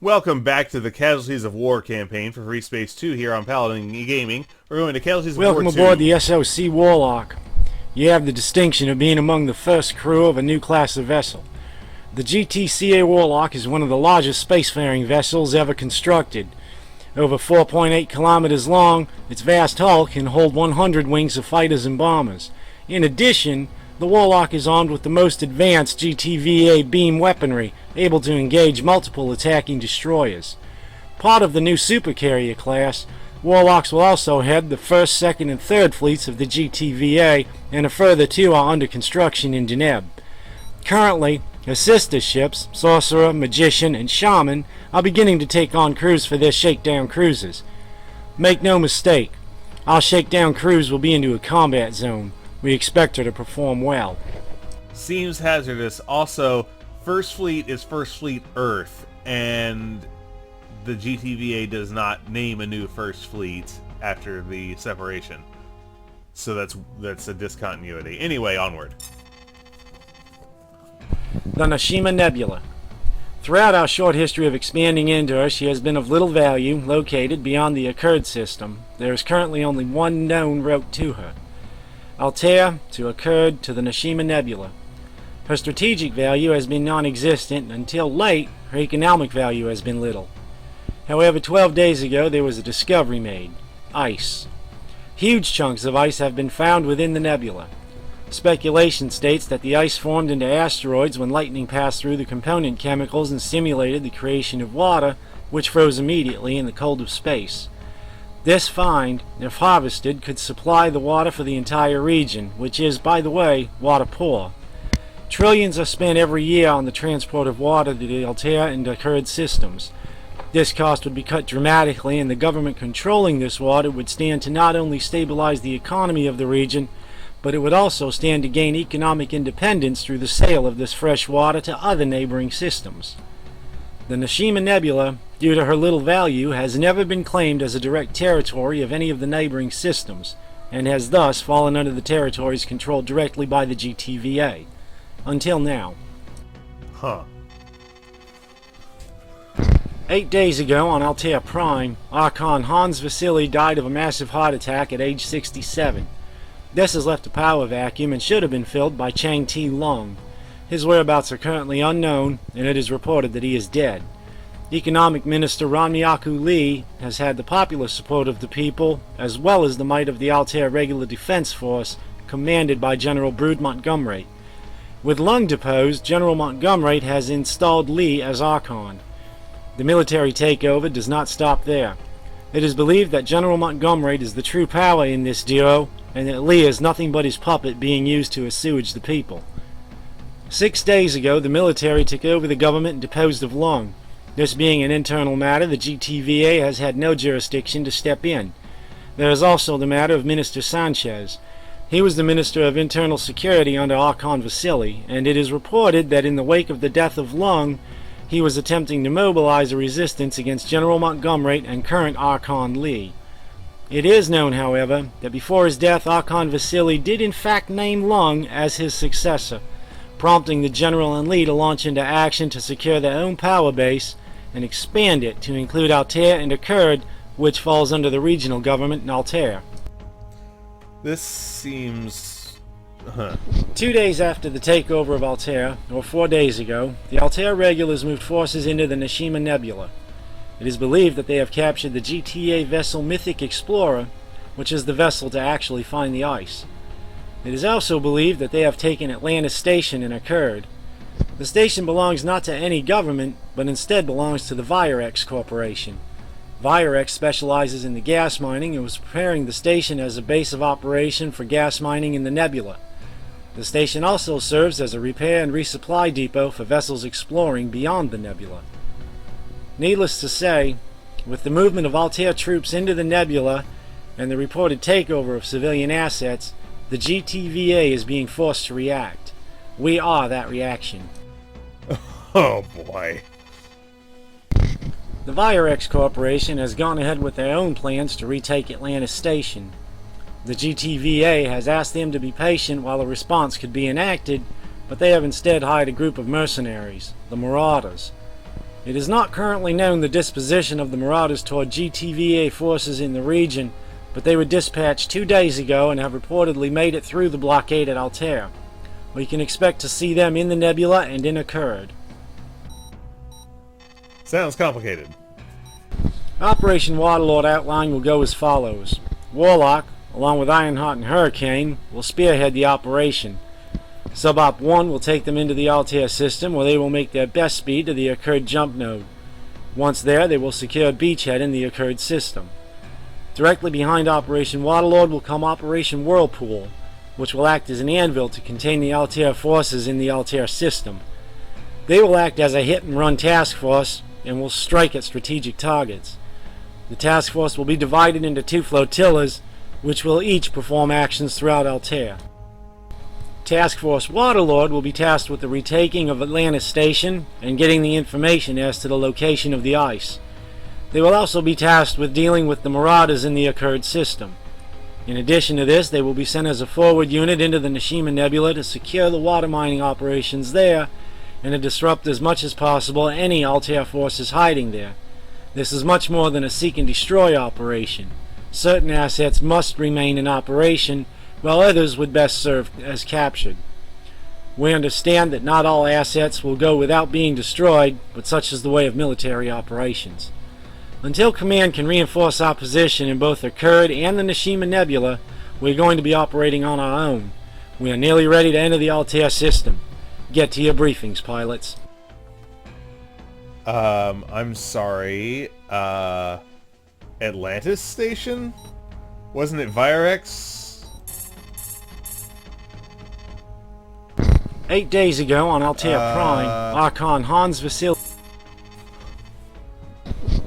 Welcome back to the Casualties of War campaign for Freespace 2 here on Paladin Gaming. We're going to Casualties of War 2. Welcome aboard the SOC Warlock. You have the distinction of being among the first crew of a new class of vessel. The GTCa Warlock is one of the largest spacefaring vessels ever constructed. Over 4.8 kilometers long, its vast hull can hold 100 wings of fighters and bombers. In addition, the Warlock is armed with the most advanced GTVA beam weaponry, able to engage multiple attacking destroyers. Part of the new supercarrier class, Warlocks will also head the 1st, 2nd, and 3rd fleets of the GTVA, and a further 2 are under construction in Deneb. Currently, her sister ships, Sorcerer, Magician, and Shaman, are beginning to take on crews for their shakedown cruises. Make no mistake, our shakedown cruise will be into a combat zone. We expect her to perform well. Seems hazardous. Also, First Fleet is First Fleet Earth, and the GTVA does not name a new First Fleet after the separation. So that's a discontinuity. Anyway, onward. The Nashima Nebula. Throughout our short history of expanding into her, she has been of little value, located beyond the Achird system. There is currently only one known route to her. Altair to Achird to the Nashima Nebula. Her strategic value has been non-existent. Until late, her economic value has been little. However, 12 days ago there was a discovery made. Ice. Huge chunks of ice have been found within the nebula. Speculation states that the ice formed into asteroids when lightning passed through the component chemicals and stimulated the creation of water, which froze immediately in the cold of space. This find, if harvested, could supply the water for the entire region, which is, by the way, water poor. Trillions are spent every year on the transport of water to the Altair and Achird systems. This cost would be cut dramatically, and the government controlling this water would stand to not only stabilize the economy of the region, but it would also stand to gain economic independence through the sale of this fresh water to other neighboring systems. The Nashima Nebula, due to her little value, has never been claimed as a direct territory of any of the neighboring systems, and has thus fallen under the territories controlled directly by the GTVA. Until now. Huh. 8 days ago, on Altair Prime, Archon Hans Vasily died of a massive heart attack at age 67. This has left a power vacuum and should have been filled by Chang Ti Lung. His whereabouts are currently unknown, and it is reported that he is dead. Economic Minister Ranmyaku Li has had the popular support of the people, as well as the might of the Altair Regular Defense Force, commanded by General Brude Montgomrait. With Lung deposed, General Montgomrait has installed Li as Archon. The military takeover does not stop there. It is believed that General Montgomrait is the true power in this duo, and that Li is nothing but his puppet being used to assuage the people. 6 days ago, the military took over the government and deposed of Lung. This being an internal matter, the GTVA has had no jurisdiction to step in. There is also the matter of Minister Sanchez. He was the Minister of Internal Security under Archon Vasily, and it is reported that in the wake of the death of Lung, he was attempting to mobilize a resistance against General Montgomrait and current Archon Li. It is known, however, that before his death, Archon Vasily did in fact name Lung as his successor, prompting the General and Li to launch into action to secure their own power base and expand it to include Altair and Achird, which falls under the regional government in Altair. This seems... 2 days after the takeover of Altair, or 4 days ago, the Altair Regulars moved forces into the Nashima Nebula. It is believed that they have captured the GTA vessel Mythic Explorer, which is the vessel to actually find the ice. It is also believed that they have taken Atlantis Station in Achird. The station belongs not to any government, but instead belongs to the Virex Corporation. Virex specializes in the gas mining and was preparing the station as a base of operation for gas mining in the nebula. The station also serves as a repair and resupply depot for vessels exploring beyond the nebula. Needless to say, with the movement of Altair troops into the nebula and the reported takeover of civilian assets, the GTVA is being forced to react. We are that reaction. Oh boy. The Virex Corporation has gone ahead with their own plans to retake Atlantis Station. The GTVA has asked them to be patient while a response could be enacted, but they have instead hired a group of mercenaries, the Marauders. It is not currently known the disposition of the Marauders toward GTVA forces in the region, but they were dispatched 2 days ago and have reportedly made it through the blockade at Altair. We can expect to see them in the nebula and in Achird. Sounds complicated. Operation Waterlord outline will go as follows. Warlock, along with Ironheart and Hurricane, will spearhead the operation. Sub-Op 1 will take them into the Altair system, where they will make their best speed to the Achird jump node. Once there, they will secure a beachhead in the Achird system. Directly behind Operation Waterlord will come Operation Whirlpool, which will act as an anvil to contain the Altair forces in the Altair system. They will act as a hit-and-run task force and will strike at strategic targets. The task force will be divided into 2 flotillas, which will each perform actions throughout Altair. Task Force Waterlord will be tasked with the retaking of Atlantis Station and getting the information as to the location of the ice. They will also be tasked with dealing with the Marauders in the Achird system. In addition to this, they will be sent as a forward unit into the Nashima Nebula to secure the water mining operations there and to disrupt as much as possible any Altair forces hiding there. This is much more than a seek and destroy operation. Certain assets must remain in operation, while others would best serve as captured. We understand that not all assets will go without being destroyed, but such is the way of military operations. Until Command can reinforce our position in both Achird and the Nashima Nebula, we are going to be operating on our own. We are nearly ready to enter the Altair system. Get to your briefings, pilots. I'm sorry. Atlantis Station? Wasn't it Virex? 8 days ago on Altair Prime, Archon Hans Vasily.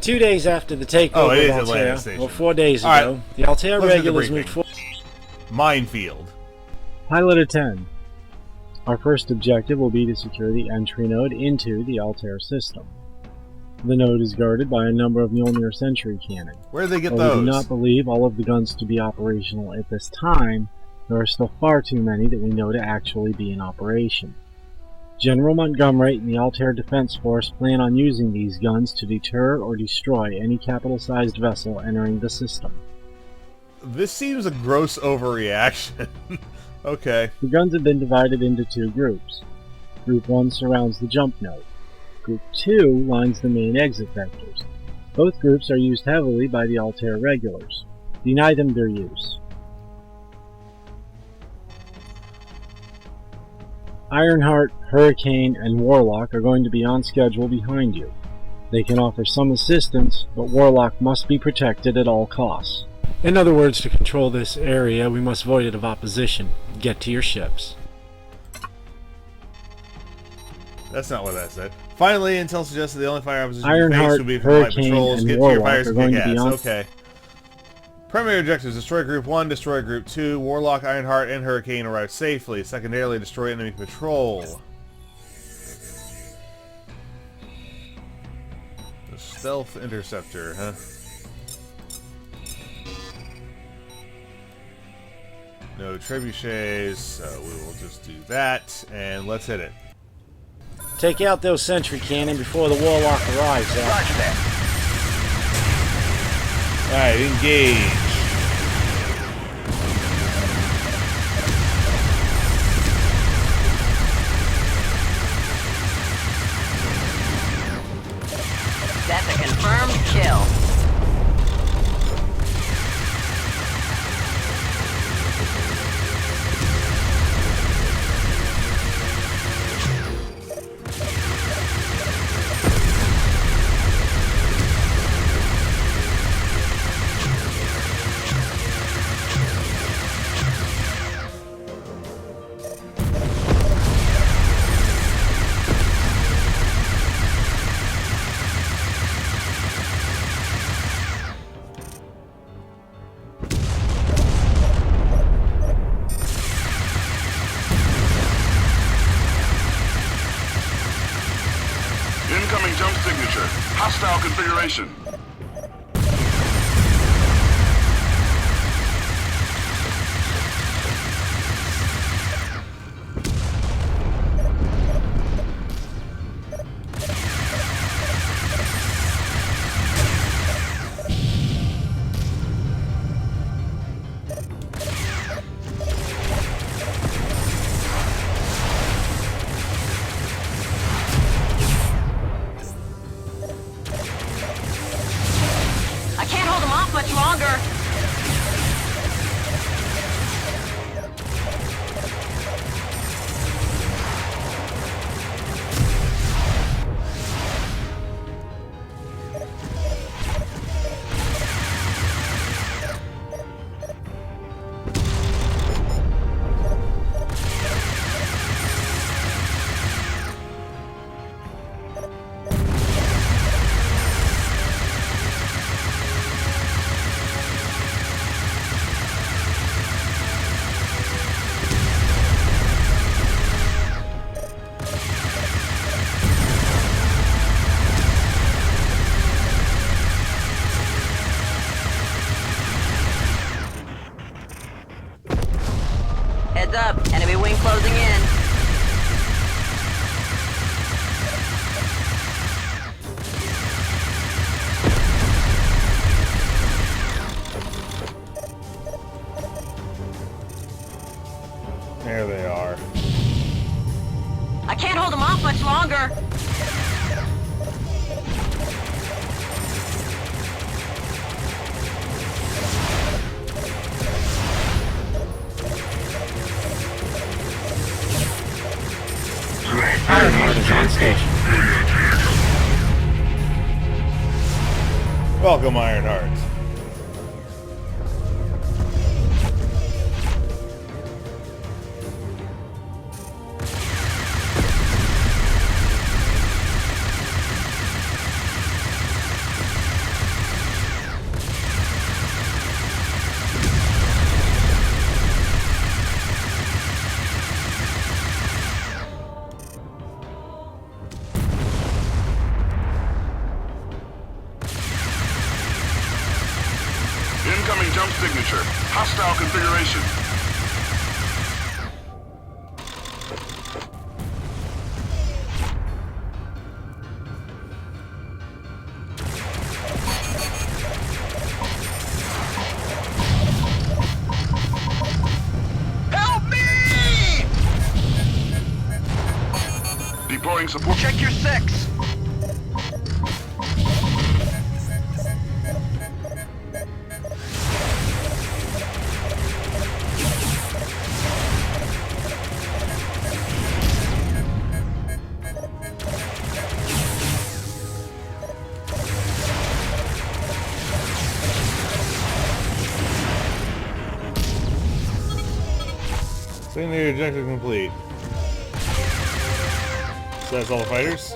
2 days after the takeover of Altair, or 4 days ago, the Altair Regulars moved forward. Minefield. Pilot attend. Our first objective will be to secure the entry node into the Altair system. The node is guarded by a number of Mjolnir sentry cannon. Where do they get While those? we do not believe all of the guns to be operational at this time, there are still far too many that we know to actually be in operation. General Montgomrait and the Altair Defense Force plan on using these guns to deter or destroy any capital-sized vessel entering the system. This seems a gross overreaction. Okay. The guns have been divided into 2 groups. Group 1 surrounds the jump node. Group 2 lines the main exit vectors. Both groups are used heavily by the Altair Regulars. Deny them their use. Ironheart, Hurricane, and Warlock are going to be on schedule behind you. They can offer some assistance, but Warlock must be protected at all costs. In other words, to control this area, we must void it of opposition. Get to your ships. That's not what that said. Finally, Intel suggested the only fire opposition Ironheart, you face would be from light Hurricane, patrols. and Get to your Warlock fires are and going kick to be ass. on... Okay. Primary objectives: destroy Group 1, destroy Group 2, Warlock, Ironheart, and Hurricane arrive safely. Secondarily, destroy enemy patrol. The Stealth Interceptor, huh? No trebuchets, so we will just do that, and let's hit it. Take out those sentry cannon before the Warlock arrives. Roger that. Alright, engage. That's a confirmed kill. Incoming jump signature. Hostile configuration. Welcome, Ironheart. Incoming jump signature. Hostile configuration. Help me! Deploying support. Check your six. Signature objective complete. So that's all the fighters?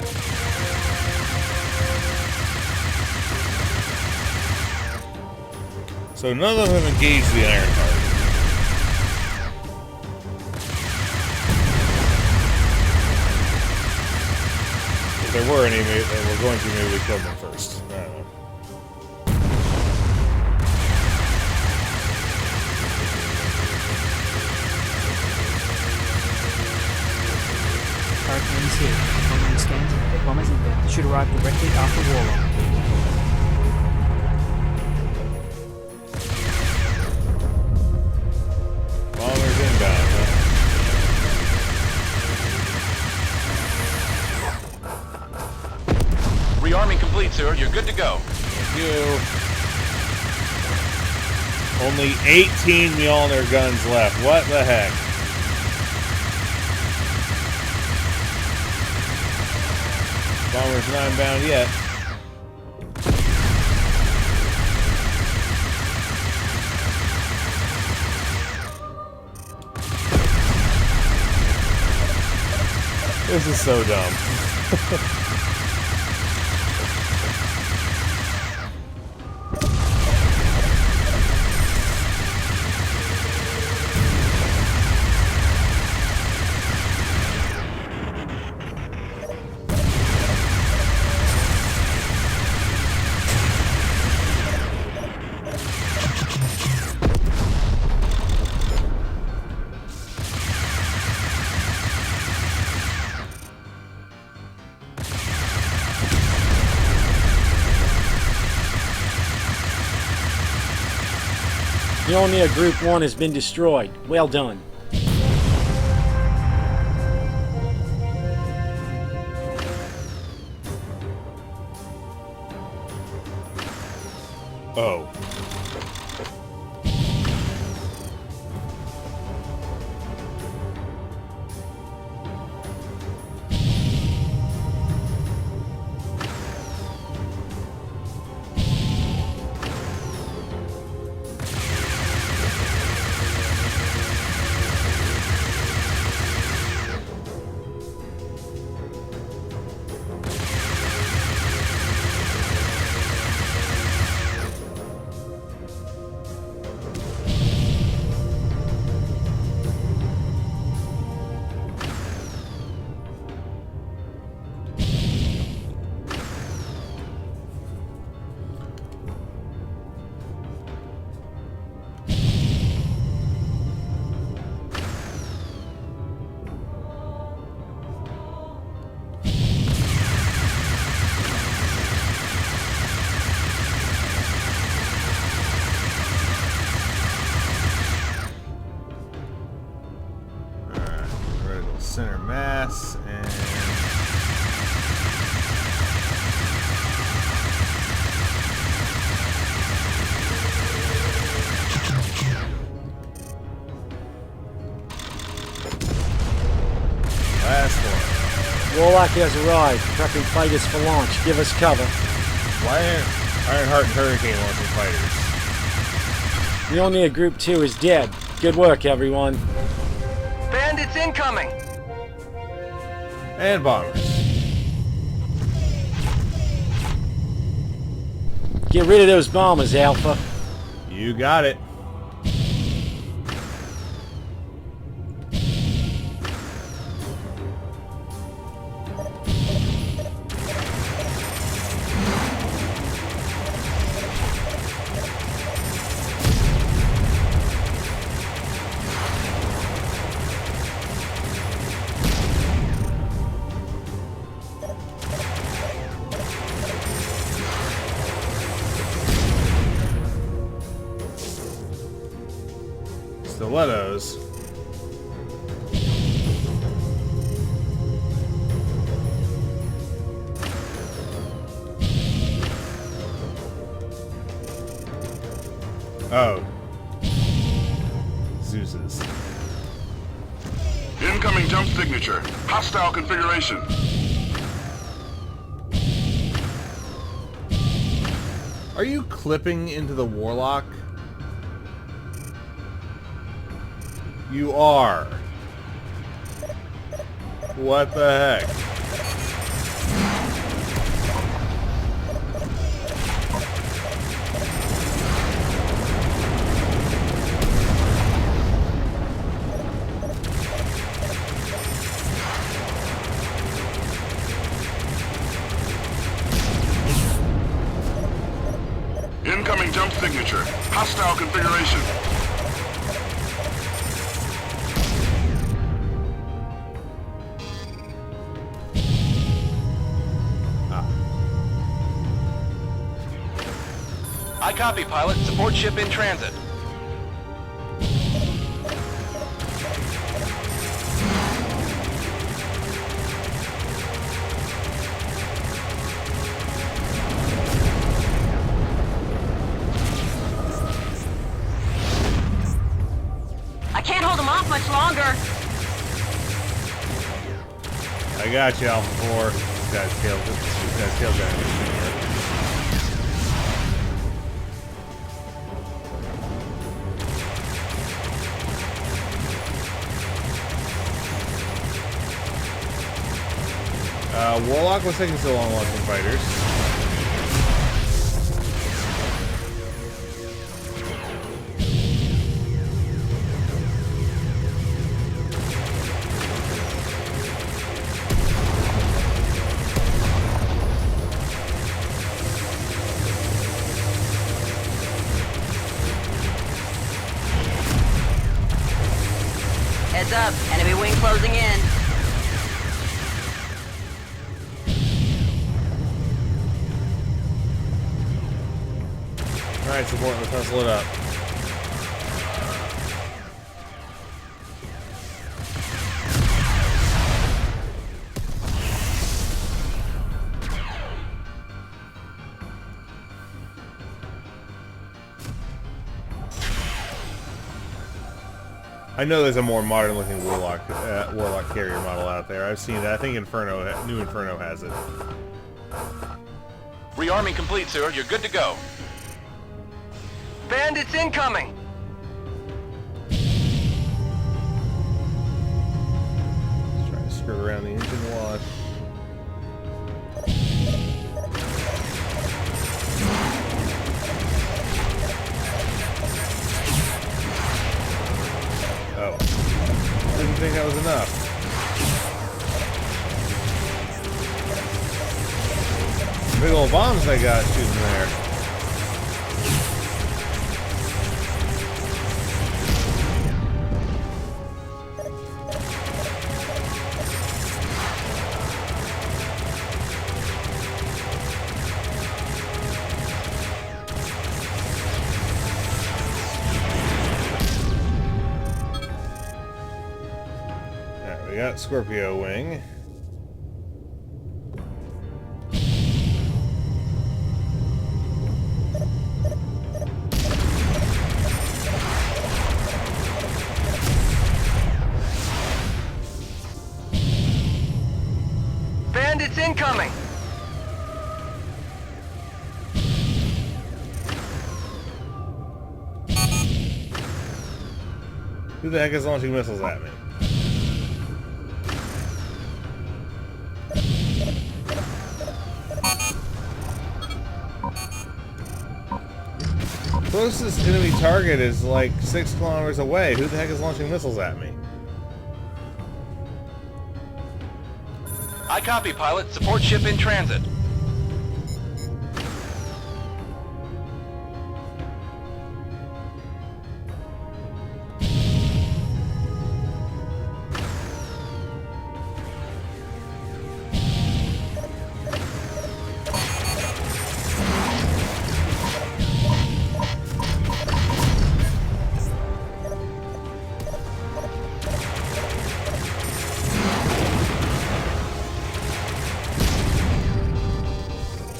So none of them have engaged the Ironheart. If there were any that were going to, maybe we killed them first. I don't know. Hurricane's here. Following scans, bombers inbound. Should arrive directly after Warlock. Bombers inbound, huh? Rearming complete, sir. You're good to go. Thank you. Only 18 Mjolnir guns left. What the heck? Bomber's not inbound yet. This is so dumb. Mjolnir Group 1 has been destroyed. Well done. Oh. Center mass and last one. Warlock has arrived. Prepping fighters for launch. Give us cover. Why? Ironheart and Hurricane launching fighters. Mjolnir Group 2 is dead. Good work, everyone. Bandits incoming! And bombers. Get rid of those bombers, Alpha. You got it. Stilettos. Oh. Zeus's. Incoming jump signature. Hostile configuration. Are you clipping into the Warlock? You are. What the heck? Incoming jump signature. Hostile configuration. I copy, pilot. Support ship in transit. I can't hold them off much longer. I got you, Alpha 4. This guy's tail gunner. Warlock was taking so long launching fighters. Heads up, enemy wing closing in. Alright, support, let's hustle it up. I know there's a more modern looking Warlock carrier model out there. I've seen that. I think New Inferno has it. Rearming complete, sir. You're good to go. Bandits incoming! Let's try to skirt around the engine wash. Oh. Didn't think that was enough. Big old bombs I got shooting there. We got Scorpio Wing. Bandits incoming! Who the heck is launching missiles at me? Closest enemy target is like 6 kilometers away. Who the heck is launching missiles at me? I copy, pilot. Support ship in transit.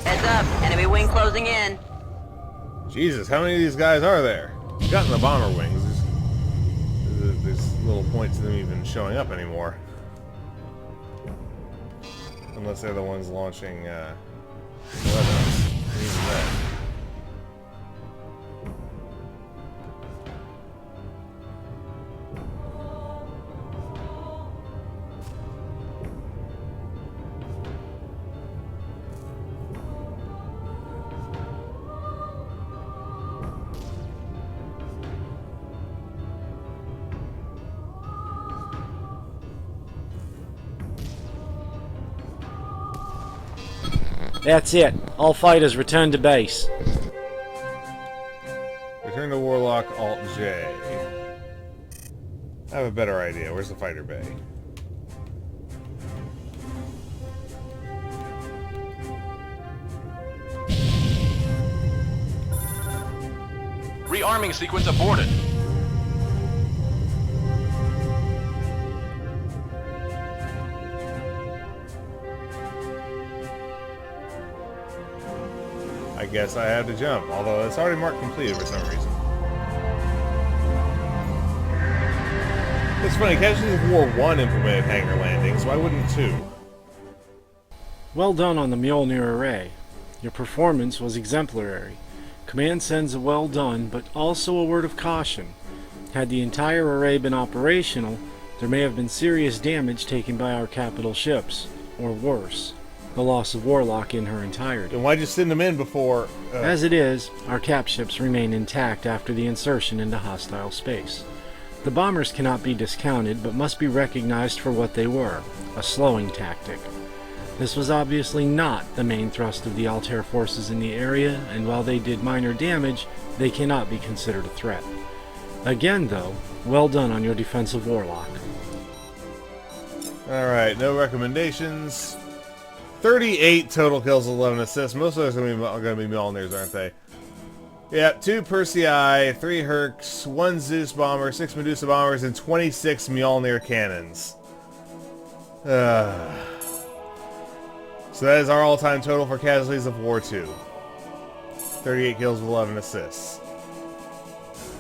Heads up, enemy wing closing in. Jesus, how many of these guys are there? You've gotten the bomber wings. There's little points of them even showing up anymore. Unless they're the ones launching weapons. Even that. That's it. All fighters return to base. Return to Warlock, Alt J. I have a better idea. Where's the fighter bay? Rearming sequence aborted. I guess I had to jump, although it's already marked completed for some reason. It's funny, Casualties of War 1 implemented hangar landings, why wouldn't 2? Well done on the Mjolnir array. Your performance was exemplary. Command sends a well done, but also a word of caution. Had the entire array been operational, there may have been serious damage taken by our capital ships, or worse, the loss of Warlock in her entirety. Then why'd you send them in before... As it is, our cap ships remain intact after the insertion into hostile space. The bombers cannot be discounted, but must be recognized for what they were, a slowing tactic. This was obviously not the main thrust of the Altair forces in the area, and while they did minor damage, they cannot be considered a threat. Again, though, well done on your defense of Warlock. Alright, no recommendations. 38 total kills, 11 assists. Most of those are going to be Mjolnirs, aren't they? Yeah, 2 Persei, 3 Hercs, 1 Zeus bomber, 6 Medusa bombers, and 26 Mjolnir cannons. So that is our all-time total for Casualties of War 2. 38 kills with 11 assists.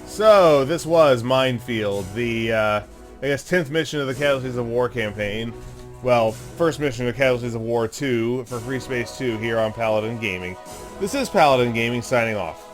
So, this was Minefield, the, I guess, 10th mission of the Casualties of War campaign. Well, first mission of Casualties of War 2 for Freespace 2 here on Paladin Gaming. This is Paladin Gaming signing off.